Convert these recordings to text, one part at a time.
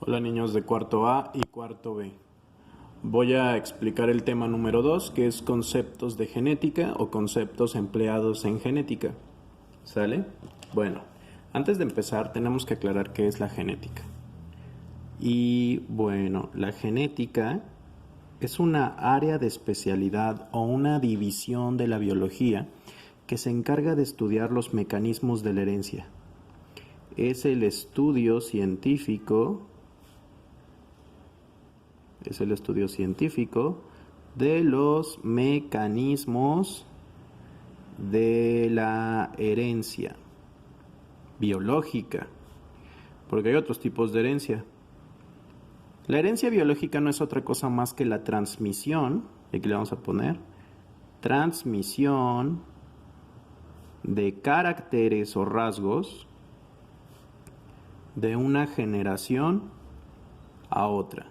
Hola niños de cuarto A y cuarto B. Voy a explicar el tema número 2, que es conceptos de genética o conceptos empleados en genética. ¿Sale? Bueno, antes de empezar tenemos que aclarar qué es la genética. Y bueno, la genética es una área de especialidad o una división de la biología que se encarga de estudiar los mecanismos de la herencia. Es el estudio científico de los mecanismos de la herencia biológica, porque hay otros tipos de herencia. La herencia biológica no es otra cosa más que la transmisión, aquí le vamos a poner, transmisión de caracteres o rasgos de una generación a otra.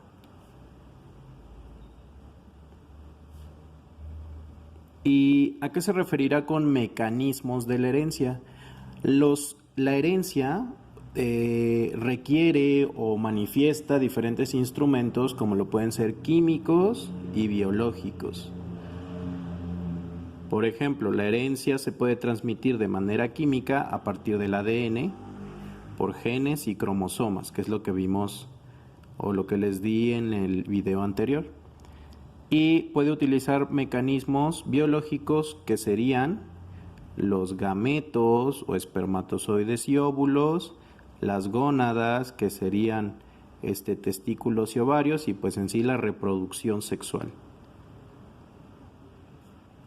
¿Y a qué se referirá con mecanismos de la herencia? La herencia requiere o manifiesta diferentes instrumentos como lo pueden ser químicos y biológicos. Por ejemplo, la herencia se puede transmitir de manera química a partir del ADN por genes y cromosomas, que es lo que vimos o lo que les di en el video anterior. Y puede utilizar mecanismos biológicos que serían los gametos o espermatozoides y óvulos, las gónadas que serían testículos y ovarios y pues en sí la reproducción sexual.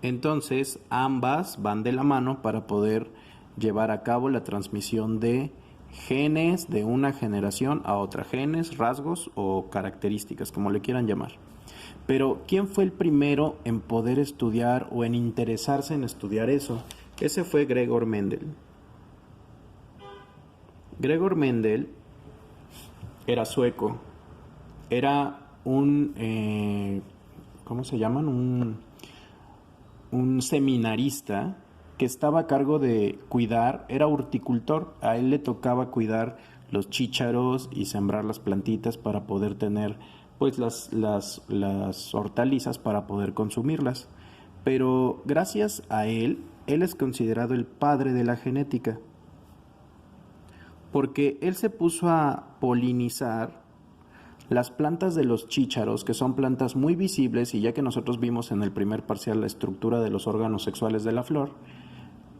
Entonces ambas van de la mano para poder llevar a cabo la transmisión de genes de una generación a otra, genes, rasgos o características, como le quieran llamar. Pero ¿quién fue el primero en poder estudiar o en interesarse en estudiar eso? Ese fue Gregor Mendel. Gregor Mendel era sueco, era ¿cómo se llaman? Un seminarista que estaba a cargo de cuidar, era horticultor, a él le tocaba cuidar los chícharos y sembrar las plantitas para poder tener pues las hortalizas para poder consumirlas. Pero gracias a él es considerado el padre de la genética, porque él se puso a polinizar las plantas de los chícharos, que son plantas muy visibles, y ya que nosotros vimos en el primer parcial la estructura de los órganos sexuales de la flor,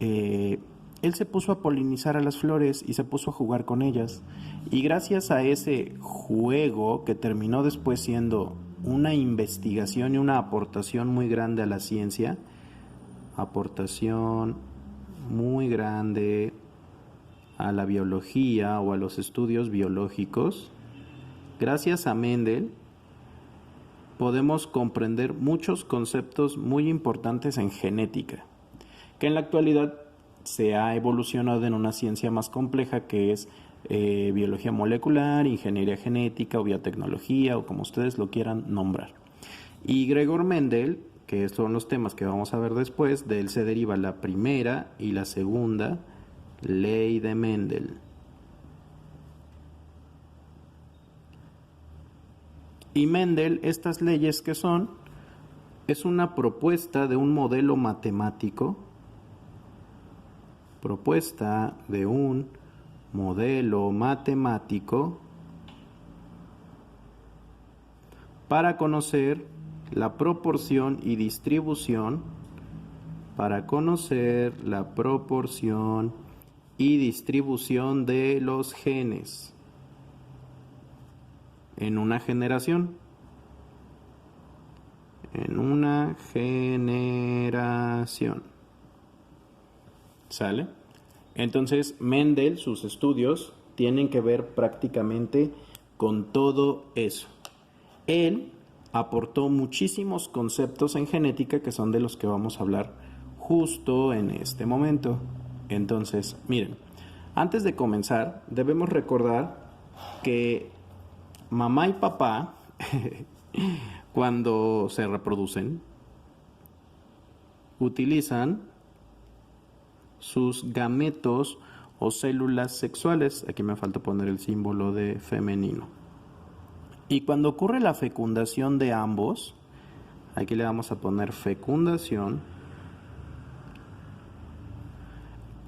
él se puso a polinizar a las flores y se puso a jugar con ellas. Y gracias a ese juego, que terminó después siendo una investigación y una aportación muy grande a la ciencia, aportación muy grande a la biología o a los estudios biológicos, gracias a Mendel podemos comprender muchos conceptos muy importantes en genética, que en la actualidad se ha evolucionado en una ciencia más compleja que es biología molecular, ingeniería genética o biotecnología o como ustedes lo quieran nombrar. Y Gregor Mendel, que son los temas que vamos a ver después, de él se deriva la primera y la segunda ley de Mendel. Y Mendel, estas leyes que son, es una propuesta de un modelo matemático, para conocer la proporción y distribución, de los genes en una generación. ¿Sale? Entonces, Mendel, sus estudios tienen que ver prácticamente con todo eso. Él aportó muchísimos conceptos en genética que son de los que vamos a hablar justo en este momento. Entonces, miren, antes de comenzar, debemos recordar que mamá y papá, cuando se reproducen, utilizan sus gametos o células sexuales. Aquí me falta poner el símbolo de femenino. Y cuando ocurre la fecundación de ambos, aquí le vamos a poner fecundación,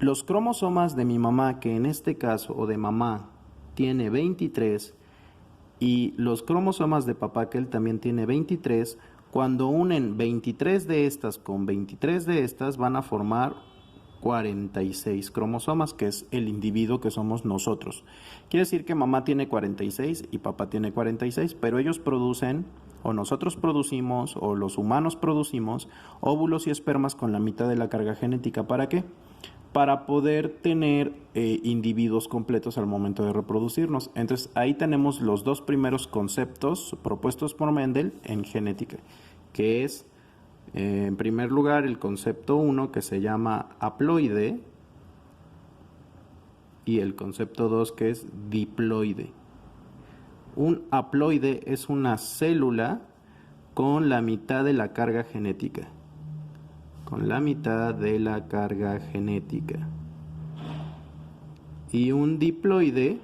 los cromosomas de mi mamá, que en este caso, o de mamá, tiene 23, y los cromosomas de papá, que él también tiene 23, cuando unen 23 de estas con 23 de estas, van a formar 46 cromosomas, que es el individuo que somos nosotros. Quiere decir que mamá tiene 46 y papá tiene 46, pero ellos producen, o nosotros producimos, o los humanos producimos, óvulos y espermas con la mitad de la carga genética. ¿Para qué? Para poder tener individuos completos al momento de reproducirnos. Entonces ahí tenemos los dos primeros conceptos propuestos por Mendel en genética, que es en primer lugar el concepto 1, que se llama haploide, y el concepto 2, que es diploide. Un haploide es una célula con la mitad de la carga genética. Con la mitad de la carga genética. Y un diploide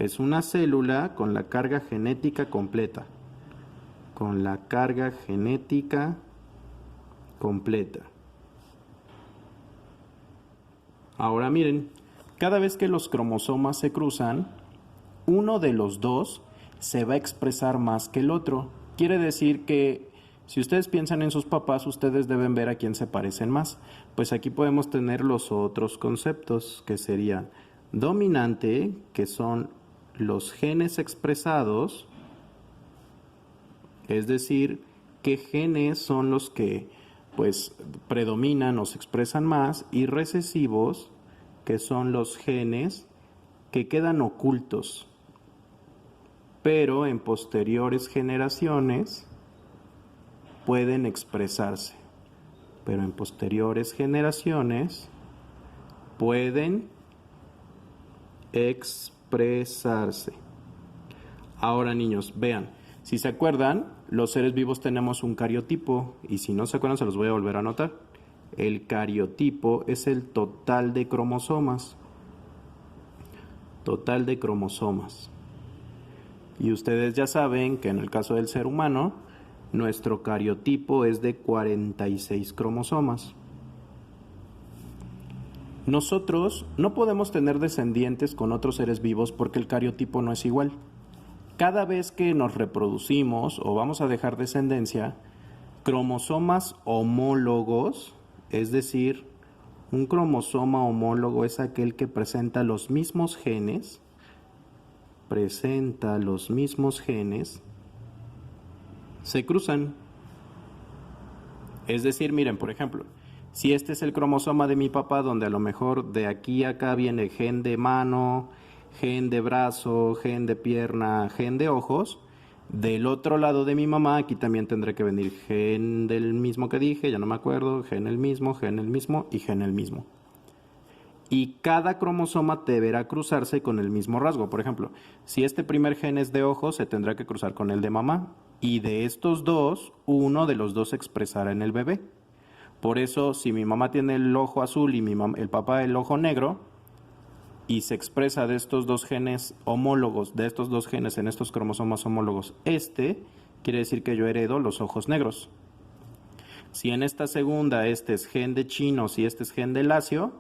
es una célula con la carga genética completa. Con la carga genética completa. Ahora miren, cada vez que los cromosomas se cruzan, uno de los dos se va a expresar más que el otro. Quiere decir que si ustedes piensan en sus papás, ustedes deben ver a quién se parecen más. Pues aquí podemos tener los otros conceptos, que serían dominante, que son los genes expresados, es decir, qué genes son los que pues predominan o se expresan más, y recesivos, que son los genes que quedan ocultos, pero en posteriores generaciones pueden expresarse, pero en posteriores generaciones pueden expresarse. Ahora, niños, vean, si se acuerdan, los seres vivos tenemos un cariotipo, y si no se acuerdan se los voy a volver a anotar. El cariotipo es el total de cromosomas. Total de cromosomas. Y ustedes ya saben que en el caso del ser humano, nuestro cariotipo es de 46 cromosomas. Nosotros no podemos tener descendientes con otros seres vivos porque el cariotipo no es igual. Cada vez que nos reproducimos o vamos a dejar descendencia, cromosomas homólogos, es decir, un cromosoma homólogo es aquel que presenta los mismos genes, se cruzan. Es decir, miren, por ejemplo, si este es el cromosoma de mi papá, donde a lo mejor de aquí a acá viene gen de mano, gen de brazo, gen de pierna, gen de ojos, del otro lado de mi mamá, aquí también tendré que venir gen del mismo que dije, ya no me acuerdo, gen el mismo y gen el mismo. Y cada cromosoma deberá cruzarse con el mismo rasgo. Por ejemplo, si este primer gen es de ojos, se tendrá que cruzar con el de mamá. Y de estos dos, uno de los dos se expresará en el bebé. Por eso, si mi mamá tiene el ojo azul y el papá el ojo negro, y se expresa de estos dos genes homólogos, de estos dos genes en estos cromosomas homólogos, quiere decir que yo heredo los ojos negros. Si en esta segunda este es gen de chinos y este es gen de lacio,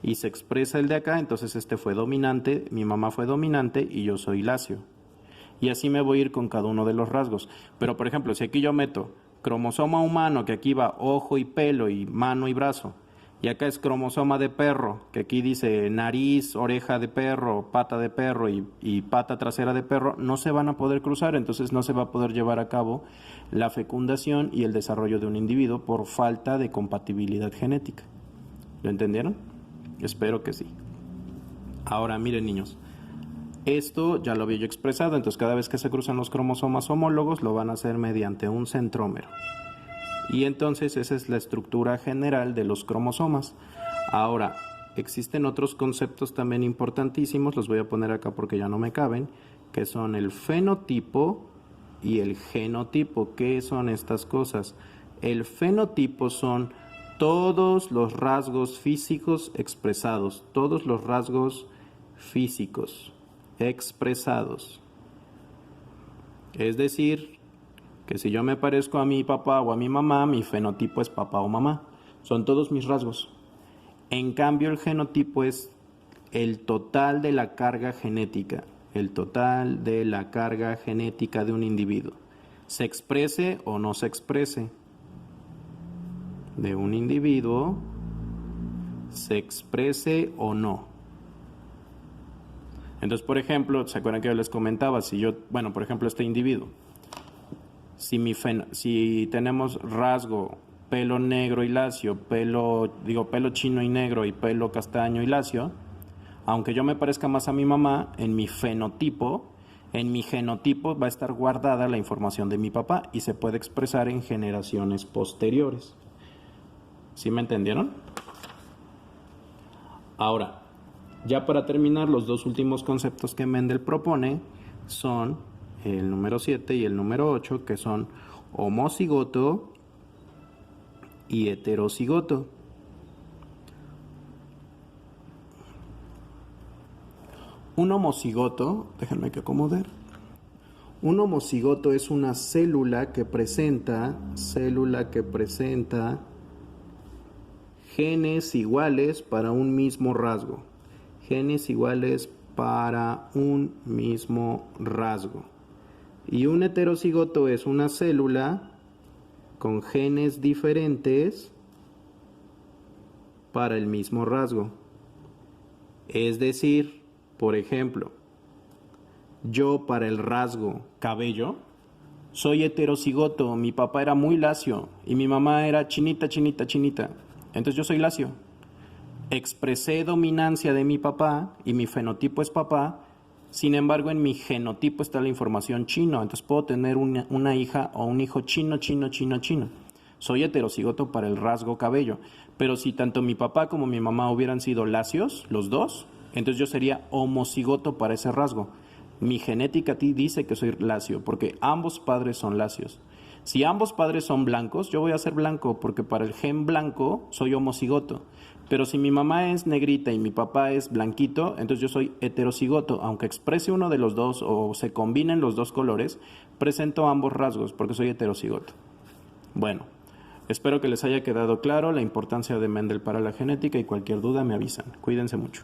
y se expresa el de acá, entonces este fue dominante, mi mamá fue dominante y yo soy lacio. Y así me voy a ir con cada uno de los rasgos. Pero por ejemplo, si aquí yo meto cromosoma humano, que aquí va ojo y pelo y mano y brazo, y acá es cromosoma de perro, que aquí dice nariz, oreja de perro, pata de perro y pata trasera de perro, no se van a poder cruzar, entonces no se va a poder llevar a cabo la fecundación y el desarrollo de un individuo por falta de compatibilidad genética. ¿Lo entendieron? Espero que sí. Ahora miren, niños, esto ya lo había yo expresado, entonces cada vez que se cruzan los cromosomas homólogos lo van a hacer mediante un centrómero. Y entonces esa es la estructura general de los cromosomas. Ahora, existen otros conceptos también importantísimos, los voy a poner acá porque ya no me caben, que son el fenotipo y el genotipo. ¿Qué son estas cosas? El fenotipo son todos los rasgos físicos expresados, todos los rasgos físicos expresados. Es decir, que si yo me parezco a mi papá o a mi mamá, mi fenotipo es papá o mamá. Son todos mis rasgos. En cambio, el genotipo es el total de la carga genética. El total de la carga genética de un individuo. Se exprese o no se exprese. De un individuo, se exprese o no. Entonces, por ejemplo, ¿se acuerdan que yo les comentaba? Si yo, bueno, por ejemplo, este individuo, si tenemos rasgo, pelo negro y lacio, pelo chino y negro y pelo castaño y lacio, aunque yo me parezca más a mi mamá, en mi genotipo va a estar guardada la información de mi papá y se puede expresar en generaciones posteriores. ¿Sí me entendieron? Ahora, ya para terminar, los dos últimos conceptos que Mendel propone son el número 7 y el número 8, que son homocigoto y heterocigoto. Un homocigoto, déjenme que acomode. Un homocigoto es una célula que presenta genes iguales para un mismo rasgo. Genes iguales para un mismo rasgo. Y un heterocigoto es una célula con genes diferentes para el mismo rasgo. Es decir, por ejemplo, yo para el rasgo cabello soy heterocigoto. Mi papá era muy lacio y mi mamá era chinita. Entonces yo soy lacio. Expresé dominancia de mi papá y mi fenotipo es papá. Sin embargo, en mi genotipo está la información chino. Entonces puedo tener una hija o un hijo chino. Soy heterocigoto para el rasgo cabello. Pero si tanto mi papá como mi mamá hubieran sido lacios, los dos, entonces yo sería homocigoto para ese rasgo. Mi genética dice que soy lacio porque ambos padres son lacios. Si ambos padres son blancos, yo voy a ser blanco porque para el gen blanco soy homocigoto. Pero si mi mamá es negrita y mi papá es blanquito, entonces yo soy heterocigoto. Aunque exprese uno de los dos o se combinen los dos colores, presento ambos rasgos porque soy heterocigoto. Bueno, espero que les haya quedado claro la importancia de Mendel para la genética y cualquier duda me avisan. Cuídense mucho.